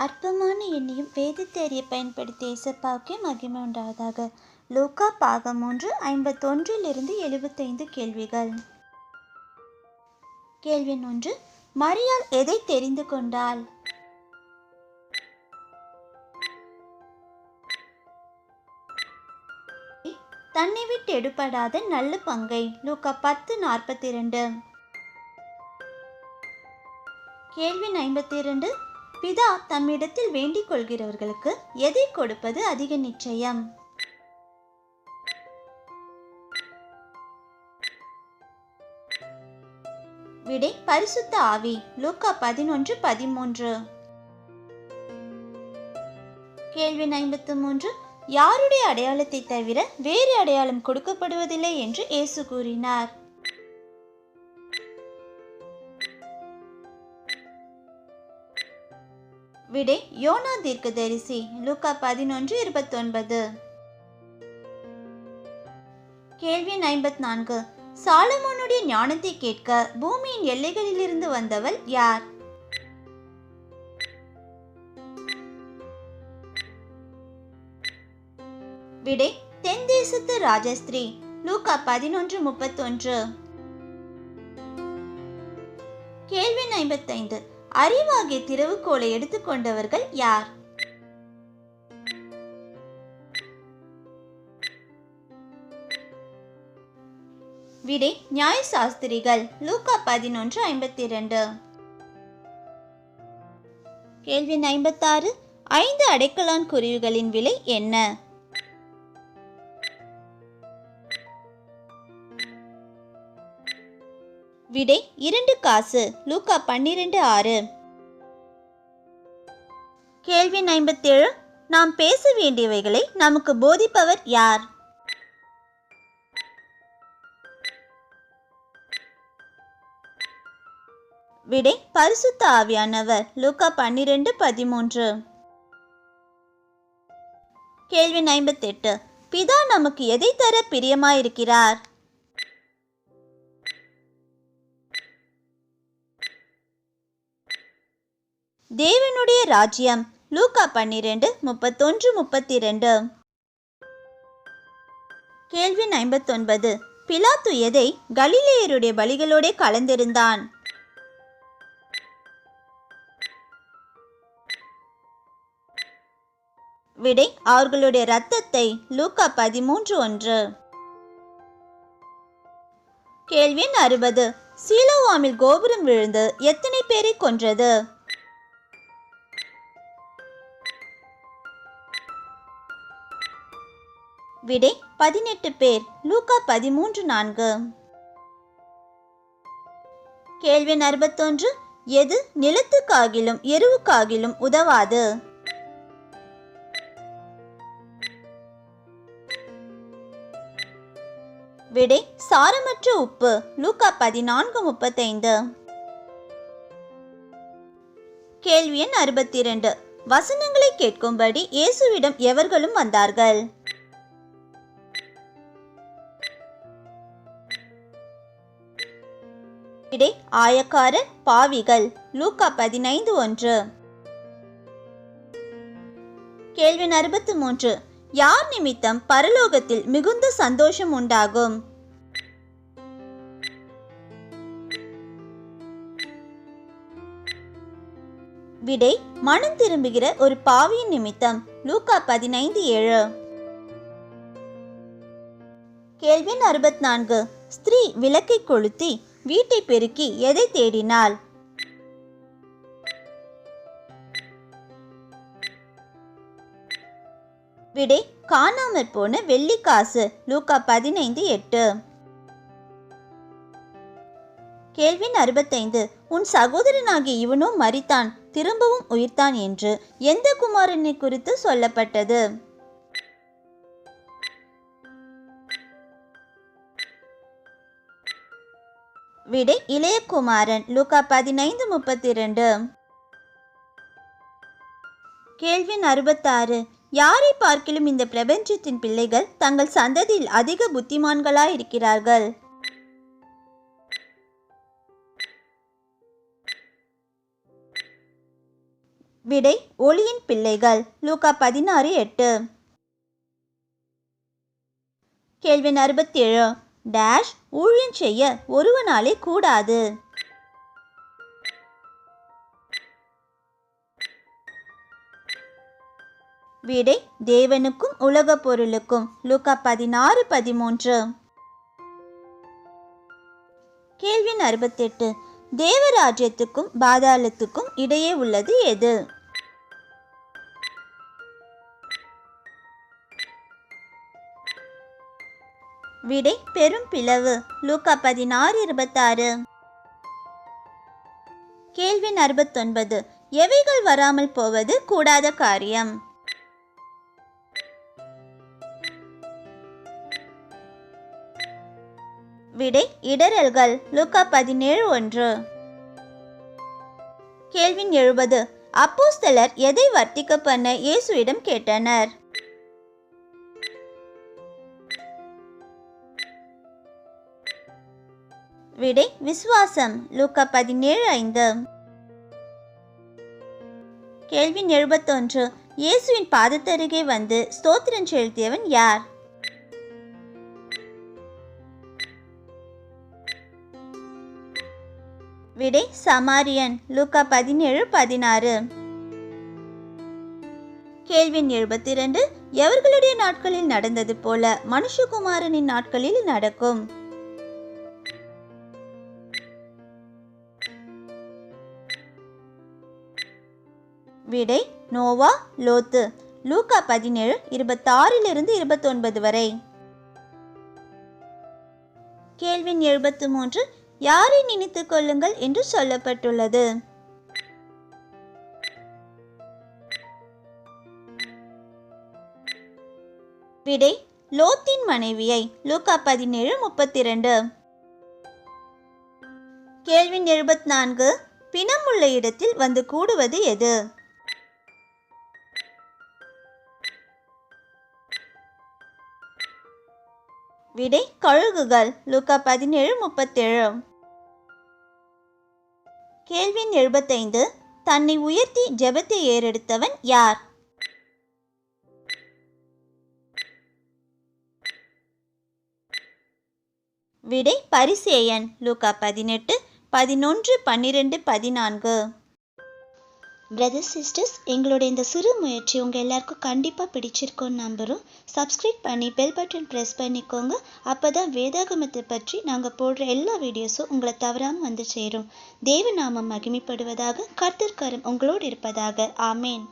அற்பமான எண்ணியும் வேதத்தை அறிய பயன்படுத்திய இசப்பாவுக்கே மகிமை உண்டாவதாக. லூக்கா பாகம் 3 51-75 கேள்விகள். கேள்வி 1. மரியாள் எதை தெரிந்து கொண்டாள்? தன்னை விட்டு எடுபடாத நல்ல பங்கை. லூக்கா 10:42. கேள்வி 52. பிதா தம்மிடத்தில் வேண்டிக் கொள்கிறவர்களுக்கு எதை கொடுப்பது அதிக நிச்சயம்? விடை பரிசுத்த ஆவி. லூக்கா 11:13. கேள்வி 53. யாருடைய அடையாளத்தை தவிர வேறு அடையாளம் கொடுக்கப்படுவதில்லை என்று இயேசு கூறினார்? விடை யோனா தீர்க்கதரிசி. லூக்கா 11:29. கேள்வி 54. சாலமோனுடைய ஞானத்தை கேட்க பூமியின் எல்லைகளிலிருந்து வந்தவள் யார்? விடை தென் தேசத்து ராஜஸ்திரீ. லூக்கா 11:31. கேள்வி 55. அறிவாகிய திறவுகோலை எடுத்துக்கொண்டவர்கள் யார்? விடை நியாய சாஸ்திரிகள். லூக்கா 11:52. கேள்வி 56. 5 அடைக்கலான் குருவிகளின் விலை என்ன? விடை 2 காசு. லூக்கா 12:6. கேள்வி 57. நாம் பேச வேண்டியவைகளை நமக்கு போதிப்பவர் யார்? விடை பரிசுத்த ஆவியானவர். லூக்கா 12:13. கேள்வி 58. பிதா நமக்கு எதை தர பிரியமாயிருக்கிறார்? தேவனுடைய ராஜ்யம். லூக்கா 12:31-32. கேள்வி 59. பிலாத்து எதை கலிலேயருடைய பலிகளோட கலந்திருந்தான்? விடை அவர்களுடைய இரத்தத்தை. லூக்கா 13:1. கேள்வி 60. சீலோவாமில் கோபுரம் விழுந்து எத்தனை பேரை கொன்றது? விடை 18 பேர். லூக்கா 13:4. கேள்வி 61. எது நிலத்துக்காகிலும் எருவுக்காகிலும் உதவாது? விடை சாரமற்ற உப்பு. லூக்கா 14:35. கேள்வி 62. வசனங்களை கேட்கும்படி இயேசுவிடம் எவர்களும் வந்தார்கள்? விடை ஆயக்காரர், பாவிகள். லூக்கா 15:1. கேள்வி 63. யார் நிமித்தம் பரலோகத்தில் மிகுந்த சந்தோஷம் உண்டாகும்? விடை மனம் திரும்புகிற ஒரு பாவியின் நிமித்தம். லூக்கா 15:7. கேள்வி 64. ஸ்திரீ விளக்கை கொளுத்தி வீட்டை பெருக்கி எதை தேடினாள்? விடை காணாமற் போன வெள்ளி காசு. லூக்கா 15:8. கேள்வி 65. உன் சகோதரனாகிய இவனோ மரித்தான், திரும்பவும் உயிர்த்தான் என்று எந்த குமாரனை குறித்து சொல்லப்பட்டது? விடை இளைய குமாரன். லூக்கா 15:32. கேள்வி 66. யாரை பார்க்கிலும் இந்த பிரபஞ்சத்தின் பிள்ளைகள் தங்கள் சந்ததியில் அதிக புத்திமான்களாயிருக்கிறார்கள்? விடை ஒளியின் பிள்ளைகள். லூக்கா 16:8. கேள்வி 67. டேஷ் ஊழியம் செய்ய ஒருவனாலே கூடாது. விடை தேவனுக்கும் உலக பொருளுக்கும். லூக்கா 16:13. கேள்வி 68. தேவராஜ்யத்துக்கும் பாதாளத்துக்கும் இடையே உள்ளது எது? விடை பெரும் பிளவு. லூக்கா 16:26. கேள்வி 69. எவைகள் வராமல் போவது கூடாத காரியம்? விடை இடறல்கள். லூக்கா 17:1. கேள்வி 70. அப்போஸ்தலர் எதை வர்த்திக்க பண்ண இயேசுவிடம் கேட்டனர்? விடை விசுவாசம். லூக்கா 17:5. கேள்வி 71. இயேசுவின் பாதத்தருகே வந்து ஸ்தோத்திரம் செலுத்தியவன் யார்? விடை சமாரியன். லூக்கா 17:16. கேள்வி 72. எவர்களுடைய நாட்களில் நடந்தது போல மனுஷகுமாரனின் நாட்களில் நடக்கும்? விடை நோவா லோத்து. லூக்கா 17:26-29 வரை. கேள்வி 73. யாரை நினைத்துக் கொள்ளுங்கள் என்று சொல்லப்பட்டுள்ளது? விடை லோத்தின் மனைவியை. லூக்கா 17:32. கேள்வி 74. பிணமுள்ள இடத்தில் வந்து கூடுவது எது? விடை கழுகுகள். லூக்கா 17:37. கேள்வி 75. தன்னை உயர்த்தி ஜெபத்தை ஏறெடுத்தவன் யார்? விடை பரிசேயன். லூக்கா 18, 11, 12, 14. பிரதர்ஸ் சிஸ்டர்ஸ், எங்களோட இந்த சிறு முயற்சி உங்கள் எல்லாருக்கும் கண்டிப்பாக பிடிச்சிருக்கோன்னு நம்புகிறோம். சப்ஸ்கிரைப் பண்ணி பெல் பட்டன் ப்ரெஸ் பண்ணிக்கோங்க. அப்போ தான் வேதாகமத்தை பற்றி நாங்கள் போடுற எல்லா வீடியோஸும் உங்களை தவறாமல் வந்து சேரும். தேவநாமம் மகிமைப்படுவதாக. கர்த்தர் கரம் உங்களோடு இருப்பதாக. ஆமேன்.